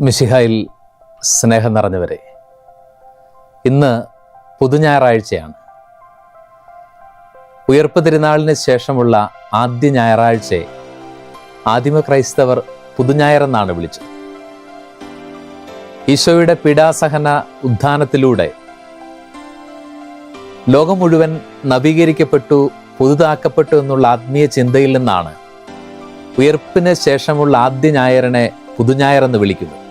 മിശിഹായിൽ സ്നേഹം നിറഞ്ഞവരെ, ഇന്ന് പുതുഞായറാഴ്ചയാണ്. ഉയർപ്പ് തിരുനാളിന് ശേഷമുള്ള ആദ്യ ഞായറാഴ്ചയെ ആദിമ ക്രൈസ്തവർ പുതുഞായറെന്നാണ് വിളിച്ചത്. ഈശോയുടെ പീഡാസഹന ഉത്ഥാനത്തിലൂടെ ലോകം മുഴുവൻ നവീകരിക്കപ്പെട്ടു, പുതുതാക്കപ്പെട്ടു എന്നുള്ള ആത്മീയ ചിന്തയിൽ നിന്നാണ് ഉയർപ്പിന് ശേഷമുള്ള ആദ്യ ഞായറിനെ പുതുഞായറെന്ന് വിളിക്കുന്നത്.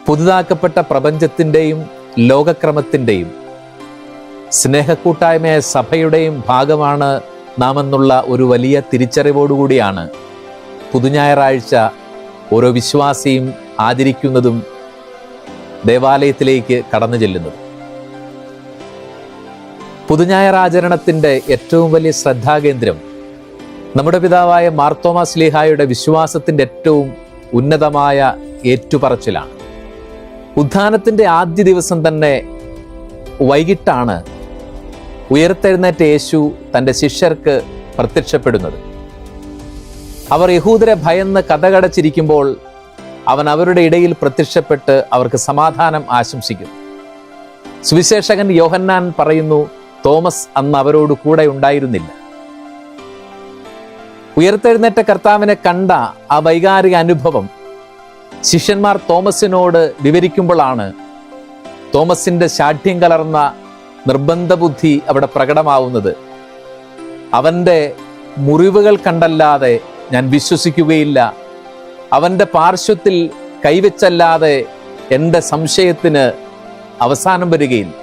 പുതുതാക്കപ്പെട്ട പ്രപഞ്ചത്തിൻ്റെയും ലോകക്രമത്തിൻ്റെയും സ്നേഹക്കൂട്ടായ്മയായ സഭയുടെയും ഭാഗമാണ് നാം എന്നുള്ള ഒരു വലിയ തിരിച്ചറിവോടുകൂടിയാണ് പുതുഞായറാഴ്ച ഓരോ വിശ്വാസിയും ആചരിക്കുന്നതും ദേവാലയത്തിലേക്ക് കടന്നു ചെല്ലുന്നത്. പുതുഞായറാചരണത്തിൻ്റെ ഏറ്റവും വലിയ ശ്രദ്ധാകേന്ദ്രം നമ്മുടെ പിതാവായ മാർത്തോമാ ശ്ലീഹായുടെ വിശ്വാസത്തിൻ്റെ ഏറ്റവും ഉന്നതമായ ഏറ്റുപറച്ചിലാണ്. ഉത്ഥാനത്തിൻ്റെ ആദ്യ ദിവസം തന്നെ വൈകിട്ടാണ് ഉയർത്തെഴുന്നേറ്റ യേശു തൻ്റെ ശിഷ്യർക്ക് പ്രത്യക്ഷപ്പെടുന്നത്. അവർ യഹൂദരെ ഭയന്ന് കതകടച്ചിരിക്കുമ്പോൾ അവൻ അവരുടെ ഇടയിൽ പ്രത്യക്ഷപ്പെട്ട് അവർക്ക് സമാധാനം ആശംസിക്കുന്നു. സുവിശേഷകൻ യോഹന്നാൻ പറയുന്നു, തോമസ് അന്ന് അവരോട് കൂടെ ഉണ്ടായിരുന്നില്ല. ഉയർത്തെഴുന്നേറ്റ കർത്താവിനെ കണ്ട ആ വൈകാരിക അനുഭവം ശിഷ്യന്മാർ തോമസിനോട് വിവരിക്കുമ്പോഴാണ് തോമസിന്റെ ശാഠ്യം കലർന്ന നിർബന്ധ ബുദ്ധി അവിടെ പ്രകടമാവുന്നത്. അവൻ്റെ മുറിവുകൾ കണ്ടല്ലാതെ ഞാൻ വിശ്വസിക്കുകയില്ല, അവൻ്റെ പാർശ്വത്തിൽ കൈവച്ചല്ലാതെ എൻ്റെ സംശയത്തിന് അവസാനം വരികയില്ല.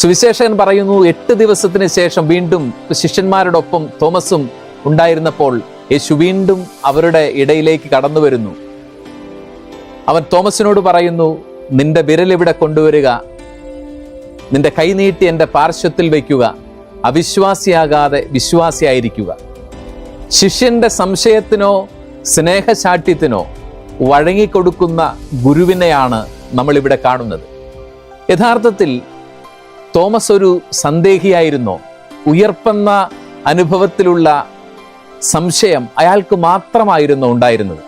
സുവിശേഷകൻ പറയുന്നു, 8 ദിവസത്തിന് ശേഷം വീണ്ടും ശിഷ്യന്മാരോടൊപ്പം തോമസും ഉണ്ടായിരുന്നപ്പോൾ യേശു വീണ്ടും അവരുടെ ഇടയിലേക്ക് കടന്നു വരുന്നു. അവൻ തോമസിനോട് പറയുന്നു, നിന്റെ വിരൽ ഇവിടെ കൊണ്ടുവരിക, നിന്റെ കൈ നീട്ടി എൻ്റെ പാർശ്വത്തിൽ വയ്ക്കുക, അവിശ്വാസിയാകാതെ വിശ്വാസിയായിരിക്കുക. ശിഷ്യന്റെ സംശയത്തിനോ സ്നേഹശാഠ്യത്തിനോ വഴങ്ങിക്കൊടുക്കുന്ന ഗുരുവിനെയാണ് നമ്മളിവിടെ കാണുന്നത്. യഥാർത്ഥത്തിൽ തോമസ് ഒരു സന്ദേഹിയായിരുന്നോ? ഉയർപ്പെന്ന അനുഭവത്തിലുള്ള സംശയം അയാൾക്ക് മാത്രമായിരുന്നു ഉണ്ടായിരുന്നത്.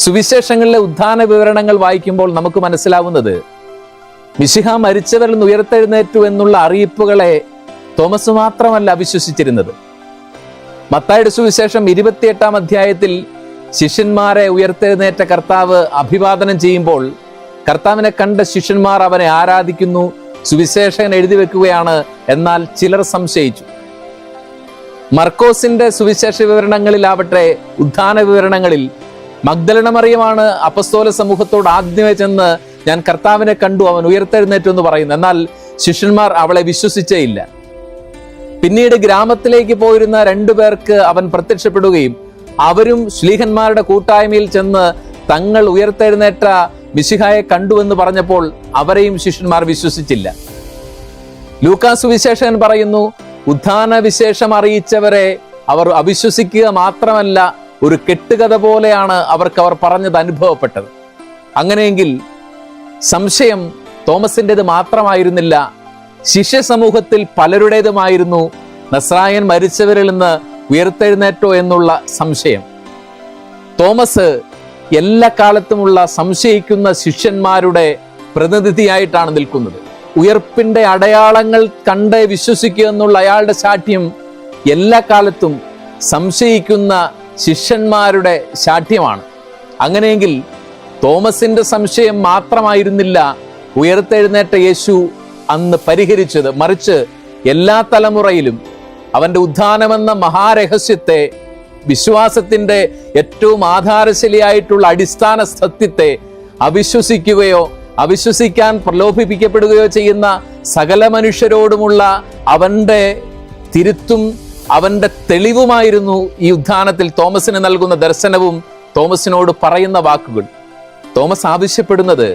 സുവിശേഷങ്ങളിലെ ഉത്ഥാന വിവരണങ്ങൾ വായിക്കുമ്പോൾ നമുക്ക് മനസ്സിലാവുന്നത്, മിശിഹ മരിച്ചവരിൽ നിന്ന് ഉയർത്തെഴുന്നേറ്റു എന്നുള്ള അറിയിപ്പുകളെ തോമസ് മാത്രമല്ല അവിശ്വസിച്ചിരുന്നത്. മത്തായിയുടെ സുവിശേഷം 28-ാം അധ്യായത്തിൽ ശിഷ്യന്മാരെ ഉയർത്തെഴുന്നേറ്റ കർത്താവ് അഭിവാദനം ചെയ്യുമ്പോൾ കർത്താവിനെ കണ്ട ശിഷ്യന്മാർ അവനെ ആരാധിക്കുന്നു, സുവിശേഷകൻ എഴുതി വെക്കുകയാണ്. എന്നാൽ ചിലർ സംശയിച്ചു. മർക്കോസിന്റെ സുവിശേഷ വിവരണങ്ങളിലാവട്ടെ, ഉത്ഥാന വിവരണങ്ങളിൽ മഗ്ദലന മറിയമാണ് അപ്പസ്തോല സമൂഹത്തോട് ആദ്യമേ ചെന്ന് ഞാൻ കർത്താവിനെ കണ്ടു, അവൻ ഉയർത്തെഴുന്നേറ്റു എന്ന് പറയുന്നു. എന്നാൽ ശിഷ്യന്മാർ അവളെ വിശ്വസിച്ചേ ഇല്ല. പിന്നീട് ഗ്രാമത്തിലേക്ക് പോയിരുന്ന 2 പേർക്ക് അവൻ പ്രത്യക്ഷപ്പെടുകയും അവരും ശ്ലീഹന്മാരുടെ കൂട്ടായ്മയിൽ ചെന്ന് തങ്ങൾ ഉയർത്തെഴുന്നേറ്റ മിശിഹായെ കണ്ടുവെന്ന് പറഞ്ഞപ്പോൾ അവരെയും ശിഷ്യന്മാർ വിശ്വസിച്ചില്ല. ലൂക്കാസ് സുവിശേഷകൻ പറയുന്നു, ഉത്ഥാന വിശേഷം അറിയിച്ചവരെ അവർ അവിശ്വസിക്കുക മാത്രമല്ല, ഒരു കെട്ടുകഥ പോലെയാണ് അവർ പറഞ്ഞത് അനുഭവപ്പെട്ടത്. അങ്ങനെയെങ്കിൽ സംശയം തോമസിൻ്റെത് മാത്രമായിരുന്നില്ല, ശിഷ്യ സമൂഹത്തിൽ പലരുടേതുമായിരുന്നു. നസ്രായൻ മരിച്ചവരിൽ നിന്ന് ഉയർത്തെഴുന്നേറ്റോ എന്നുള്ള സംശയം. തോമസ് എല്ലാ കാലത്തുമുള്ള സംശയിക്കുന്ന ശിഷ്യന്മാരുടെ പ്രതിനിധിയായിട്ടാണ് നിൽക്കുന്നത്. ഉയർപ്പിന്റെ അടയാളങ്ങൾ കണ്ട് വിശ്വസിക്കുക എന്നുള്ള അയാളുടെ ശാഠ്യം എല്ലാ കാലത്തും സംശയിക്കുന്ന ശിഷ്യന്മാരുടെ ശാഠ്യമാണ്. അങ്ങനെയെങ്കിൽ തോമസിന്റെ സംശയം മാത്രമായിരുന്നില്ല ഉയർത്തെഴുന്നേറ്റ യേശു അന്ന് പരിഹരിച്ചത്, മറിച്ച് എല്ലാ തലമുറയിലും അവന്റെ ഉത്ഥാനമെന്ന മഹാരഹസ്യത്തെ, വിശ്വാസത്തിന്റെ ഏറ്റവും ആധാരശിലയായിട്ടുള്ള അടിസ്ഥാന സത്യത്തെ അവിശ്വസിക്കുകയോ അവിശ്വസിക്കാൻ പ്രലോഭിപ്പിക്കപ്പെടുകയോ ചെയ്യുന്ന സകല മനുഷ്യരോടുമുള്ള അവന്റെ തിരുത്തും അവന്റെ തെളിവുമായിരുന്നു ഈ ഉത്ഥാനത്തിൽ തോമസിന് നൽകുന്ന ദർശനവും തോമസിനോട് പറയുന്ന വാക്കുകൾ. തോമസ് ആവശ്യപ്പെടുന്നത്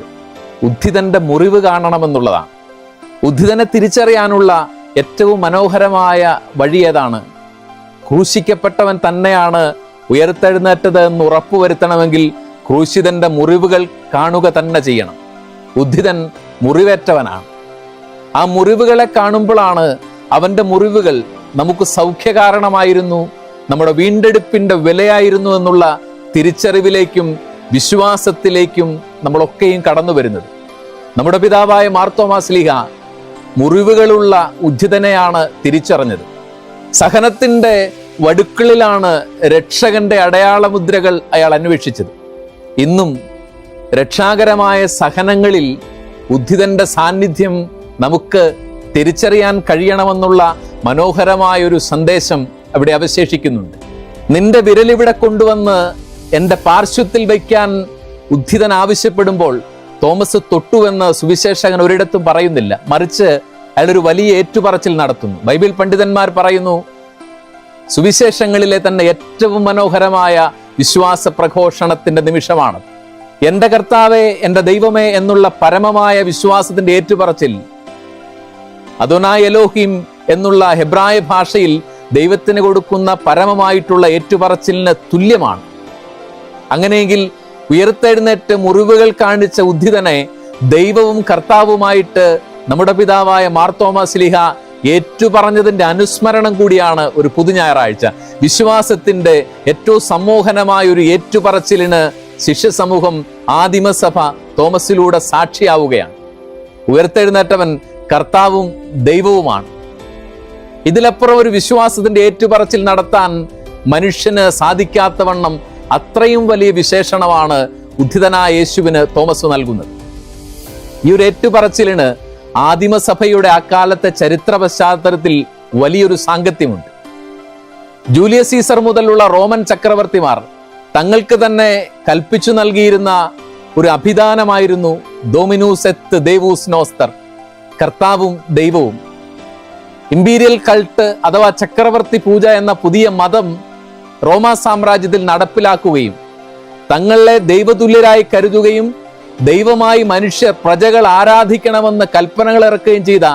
ഉദ്ധിതന്റെ മുറിവ് കാണണമെന്നുള്ളതാണ്. ഉദ്ധിതനെ തിരിച്ചറിയാനുള്ള ഏറ്റവും മനോഹരമായ വഴി ഏതാണ്? ക്രൂശിക്കപ്പെട്ടവൻ തന്നെയാണ് ഉയർത്തെഴുന്നേറ്റത് എന്ന് ഉറപ്പുവരുത്തണമെങ്കിൽ ക്രൂശിതന്റെ മുറിവുകൾ കാണുക തന്നെ ചെയ്യണം. ഉദ്ധിതൻ മുറിവേറ്റവനാണ്. ആ മുറിവുകളെ കാണുമ്പോഴാണ് അവന്റെ മുറിവുകൾ നമുക്ക് സൗഖ്യകാരണമായിരുന്നു, നമ്മുടെ വീണ്ടെടുപ്പിന്റെ വിലയായിരുന്നു എന്നുള്ള തിരിച്ചറിവിലേക്കും വിശ്വാസത്തിലേക്കും നമ്മളൊക്കെയും കടന്നു വരുന്നത്. നമ്മുടെ പിതാവായ മാർത്തോമാ ശ്ലീഹ മുറിവുകളുള്ള ഉദ്ധിതനെയാണ് തിരിച്ചറിഞ്ഞത്. സഹനത്തിന്റെ വടുക്കളിലാണ് രക്ഷകന്റെ അടയാളമുദ്രകൾ അയാൾ അന്വേഷിച്ചത്. ഇന്നും രക്ഷാകരമായ സഹനങ്ങളിൽ ഉദ്ധിതന്റെ സാന്നിധ്യം നമുക്ക് തിരിച്ചറിയാൻ കഴിയണമെന്നുള്ള മനോഹരമായൊരു സന്ദേശം അവിടെ അവശേഷിക്കുന്നുണ്ട്. നിന്റെ വിരലിവിടെ കൊണ്ടുവന്ന് എൻ്റെ പാർശ്വത്തിൽ വയ്ക്കാൻ ഉദ്ധിതൻ ആവശ്യപ്പെടുമ്പോൾ തോമസ് തൊട്ടുവെന്ന് സുവിശേഷകൻ ഒരിടത്തും പറയുന്നില്ല. മറിച്ച് അയാളൊരു വലിയ ഏറ്റുപറച്ചിൽ നടത്തുന്നു. ബൈബിൾ പണ്ഡിതന്മാർ പറയുന്നു, സുവിശേഷങ്ങളിലെ തന്നെ ഏറ്റവും മനോഹരമായ വിശ്വാസ പ്രഘോഷണത്തിന്റെ നിമിഷമാണ്. എൻ്റെ കർത്താവേ, എൻ്റെ ദൈവമേ എന്നുള്ള പരമമായ വിശ്വാസത്തിന്റെ ഏറ്റുപറച്ചിൽ അദോനായ് എലോഹിം എന്നുള്ള ഹെബ്രായ ഭാഷയിൽ ദൈവത്തിന് കൊടുക്കുന്ന പരമമായിട്ടുള്ള ഏറ്റുപറച്ചിലിന് തുല്യമാണ്. അങ്ങനെയെങ്കിൽ ഉയർത്തെഴുന്നേറ്റ് മുറിവുകൾ കാണിച്ച ഉദ്ധിതനെ ദൈവവും കർത്താവുമായിട്ട് നമ്മുടെ പിതാവായ മാർത്തോമാ ശ്ലീഹ ഏറ്റുപറഞ്ഞതിന്റെ അനുസ്മരണം കൂടിയാണ് ഒരു പുതുഞായറാഴ്ച. വിശ്വാസത്തിന്റെ ഏറ്റവും സമ്മോഹനമായ ഒരു ഏറ്റുപറച്ചിലിന് ശിഷ്യ സമൂഹം, ആദിമസഭ തോമസിലൂടെ സാക്ഷിയാവുകയാണ്. ഉയർത്തെഴുന്നേറ്റവൻ കർത്താവും ദൈവവുമാണ്. ഇതിലപ്പുറം ഒരു വിശ്വാസത്തിന്റെ ഏറ്റുപറച്ചിൽ നടത്താൻ മനുഷ്യന് സാധിക്കാത്തവണ്ണം അത്രയും വലിയ വിശേഷണമാണ് ഉദ്ധിതനായ യേശുവിന് തോമസ് നൽകുന്നത്. ഈ ഒരു ഏറ്റുപറച്ചിലിന് ആദിമസഭയുടെ അക്കാലത്തെ ചരിത്ര പശ്ചാത്തലത്തിൽ വലിയൊരു സാങ്കത്യമുണ്ട്. ജൂലിയസ് സീസർ മുതലുള്ള റോമൻ ചക്രവർത്തിമാർ തങ്ങൾക്ക് തന്നെ കൽപ്പിച്ചു നൽകിയിരുന്ന ഒരു അഭിദാനമായിരുന്നു ഡോമിനൂസ് എത്ത് ദേവൂസ് നോസ്തർ, കർത്താവും ദൈവവും. ഇമ്പീരിയൽ കൾട്ട് അഥവാ ചക്രവർത്തി പൂജ എന്ന പുതിയ മതം റോമാ സാമ്രാജ്യത്തിൽ നടപ്പിലാക്കുകയും തങ്ങളെ ദൈവതുല്യരായി കരുതുകയും ദൈവമായി മനുഷ്യർ പ്രജകൾ ആരാധിക്കണമെന്ന് കൽപ്പനകൾ ഇറക്കുകയും ചെയ്ത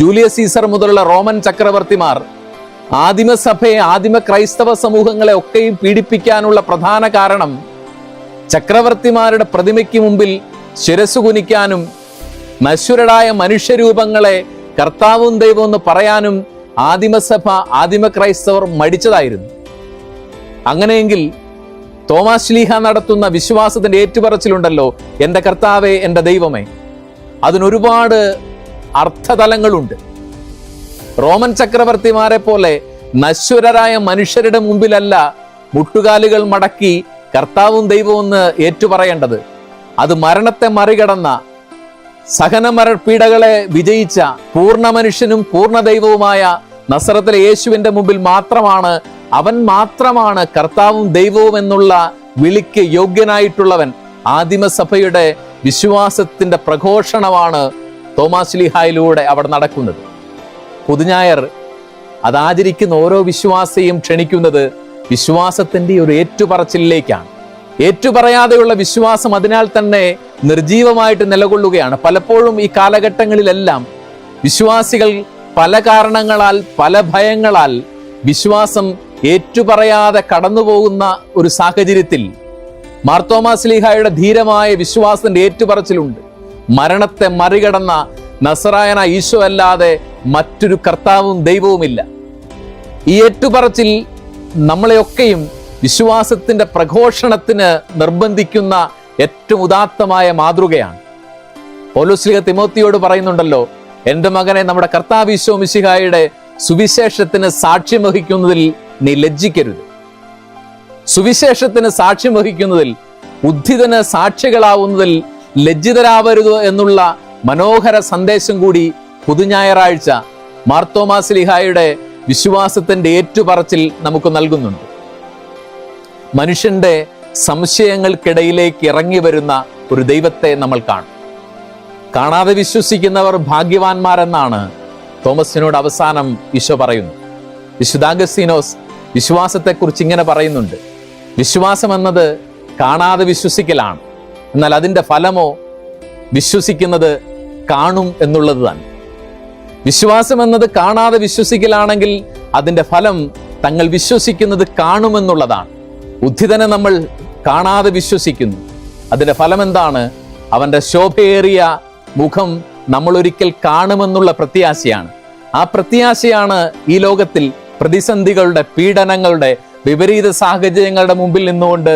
ജൂലിയസ് സീസർ മുതലുള്ള റോമൻ ചക്രവർത്തിമാർ ആദിമസഭയെ, ആദിമ ക്രൈസ്തവ സമൂഹങ്ങളെ ഒക്കെയും പീഡിപ്പിക്കാനുള്ള പ്രധാന കാരണം ചക്രവർത്തിമാരുടെ പ്രതിമയ്ക്ക് മുമ്പിൽ ശിരസ് കുനിക്കാനും നശ്വരരായ മനുഷ്യരൂപങ്ങളെ കർത്താവും ദൈവവും എന്ന് പറയാനും ആദിമസഭ, ആദിമ ക്രൈസ്തവർ മടിച്ചതായിരുന്നു. അങ്ങനെയെങ്കിൽ തോമാസ് ശ്ലീഹ നടത്തുന്ന വിശ്വാസത്തിന്റെ ഏറ്റുപറച്ചിലുണ്ടല്ലോ, എൻ്റെ കർത്താവേ, എൻ്റെ ദൈവമേ, അതിനൊരുപാട് അർത്ഥതലങ്ങളുണ്ട്. റോമൻ ചക്രവർത്തിമാരെ പോലെ നശ്വരരായ മനുഷ്യരുടെ മുമ്പിലല്ല മുട്ടുകാലുകൾ മടക്കി കർത്താവും ദൈവവും എന്ന് ഏറ്റുപറയേണ്ടത്. അത് മരണത്തെ മറികടന്ന, സഹനമര പീഡകളെ വിജയിച്ച പൂർണ്ണ മനുഷ്യനും പൂർണ്ണ ദൈവവുമായ നസറത്തിലെ യേശുവിന്റെ മുമ്പിൽ മാത്രമാണ്, അവൻ മാത്രമാണ് കർത്താവും ദൈവവും എന്നുള്ള വിളിക്ക് യോഗ്യനായിട്ടുള്ളവൻ. ആദിമസഭയുടെ വിശ്വാസത്തിന്റെ പ്രഘോഷണമാണ് തോമാസ് ശ്ലീഹായിലൂടെ അവിടെ നടക്കുന്നത്. പുതുഞായർ അതാചരിക്കുന്ന ഓരോ വിശ്വാസിയും ക്ഷണിക്കുന്നത് വിശ്വാസത്തിന്റെ ഒരു ഏറ്റുപറച്ചിലേക്കാണ്. ഏറ്റുപറയാതെയുള്ള വിശ്വാസം അതിനാൽ തന്നെ നിർജീവമായിട്ട് നിലകൊള്ളുകയാണ്. പലപ്പോഴും ഈ കാലഘട്ടങ്ങളിലെല്ലാം വിശ്വാസികൾ പല കാരണങ്ങളാൽ, പല ഭയങ്ങളാൽ വിശ്വാസം ഏറ്റുപറയാതെ കടന്നുപോകുന്ന ഒരു സാഹചര്യത്തിൽ മാർത്തോമാ ശ്ലീഹായുടെ ധീരമായ വിശ്വാസത്തിന്റെ ഏറ്റുപറച്ചിലുണ്ട്. മരണത്തെ മറികടന്ന നസറായന ഈശോ അല്ലാതെ മറ്റൊരു കർത്താവും ദൈവവുമില്ല. ഈ ഏറ്റുപറച്ചിൽ നമ്മളെയൊക്കെയും വിശ്വാസത്തിന്റെ പ്രഘോഷണത്തിന് നിർബന്ധിക്കുന്ന ഏറ്റവും ഉദാത്തമായ മാതൃകയാണ്. പൗലോസ് ശ്ലീഹ തിമോത്തിയോട് പറയുന്നുണ്ടല്ലോ, എൻ്റെ മകനെ, നമ്മുടെ കർത്താവ് ഈശോ മിശിഹായുടെ സുവിശേഷത്തിന് സാക്ഷ്യം വഹിക്കുന്നതിൽ നീ ലജ്ജിക്കരുത്. സുവിശേഷത്തിന് സാക്ഷ്യം വഹിക്കുന്നതിൽ, ഉദ്ധിതന് സാക്ഷികളാവുന്നതിൽ ലജ്ജിതരാവരുത് എന്നുള്ള മനോഹര സന്ദേശം കൂടി പുതുഞായറാഴ്ച മാർത്തോമാ ശ്ലീഹായുടെ വിശ്വാസത്തിന്റെ ഏറ്റുപറച്ചിൽ നമുക്ക് നൽകുന്നുണ്ട്. മനുഷ്യന്റെ സംശയങ്ങൾക്കിടയിലേക്ക് ഇറങ്ങി വരുന്ന ഒരു ദൈവത്തെ നമ്മൾ കാണും. കാണാതെ വിശ്വസിക്കുന്നവർ ഭാഗ്യവാന്മാരെന്നാണ് തോമസിനോട് അവസാനം ഈശോ പറയുന്നു. വിശുദ്ധ അഗസ്തീനോസ് വിശ്വാസത്തെക്കുറിച്ച് ഇങ്ങനെ പറയുന്നുണ്ട്: വിശ്വാസം എന്നത് കാണാതെ വിശ്വസിക്കലാണ്, എന്നാൽ അതിൻ്റെ ഫലമോ വിശ്വസിക്കുന്നത് കാണും എന്നുള്ളത് തന്നെ. വിശ്വാസം എന്നത് കാണാതെ വിശ്വസിക്കലാണെങ്കിൽ അതിൻ്റെ ഫലം തങ്ങൾ വിശ്വസിക്കുന്നത് കാണുമെന്നുള്ളതാണ്. ഉദ്ധിതനെ നമ്മൾ കാണാതെ വിശ്വസിക്കുന്നു. അതിൻ്റെ ഫലം എന്താണ്? അവൻ്റെ ശോഭയേറിയ മുഖം നമ്മൾ ഒരിക്കൽ കാണുമെന്നുള്ള പ്രത്യാശയാണ്. ആ പ്രത്യാശയാണ് ഈ ലോകത്തിൽ പ്രതിസന്ധികളുടെ, പീഡനങ്ങളുടെ, വിപരീത സാഹചര്യങ്ങളുടെ മുമ്പിൽ നിന്നുകൊണ്ട്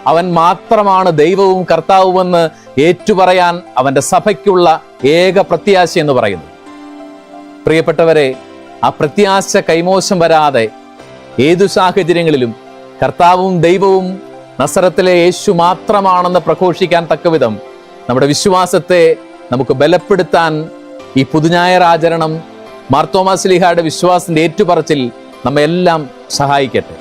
അവൻ മാത്രമാണ് ദൈവവും കർത്താവുമെന്ന് ഏറ്റുപറയാൻ അവന്റെ സഭയ്ക്കുള്ള ഏക പ്രത്യാശ എന്ന് പറയുന്നു. പ്രിയപ്പെട്ടവരെ, ആ പ്രത്യാശ കൈമോശം വരാതെ ഏതു സാഹചര്യങ്ങളിലും കർത്താവും ദൈവവും നസറത്തിലെ യേശു മാത്രമാണെന്ന് പ്രഘോഷിക്കാൻ തക്കവിധം നമ്മുടെ വിശ്വാസത്തെ നമുക്ക് ബലപ്പെടുത്താൻ ഈ പുതുഞായർ ആചരണം, മാർത്തോമാ ശ്ലീഹായുടെ വിശ്വാസത്തിന്റെ ഏറ്റുപറച്ചിൽ നമ്മെല്ലാം സഹായിക്കട്ടെ.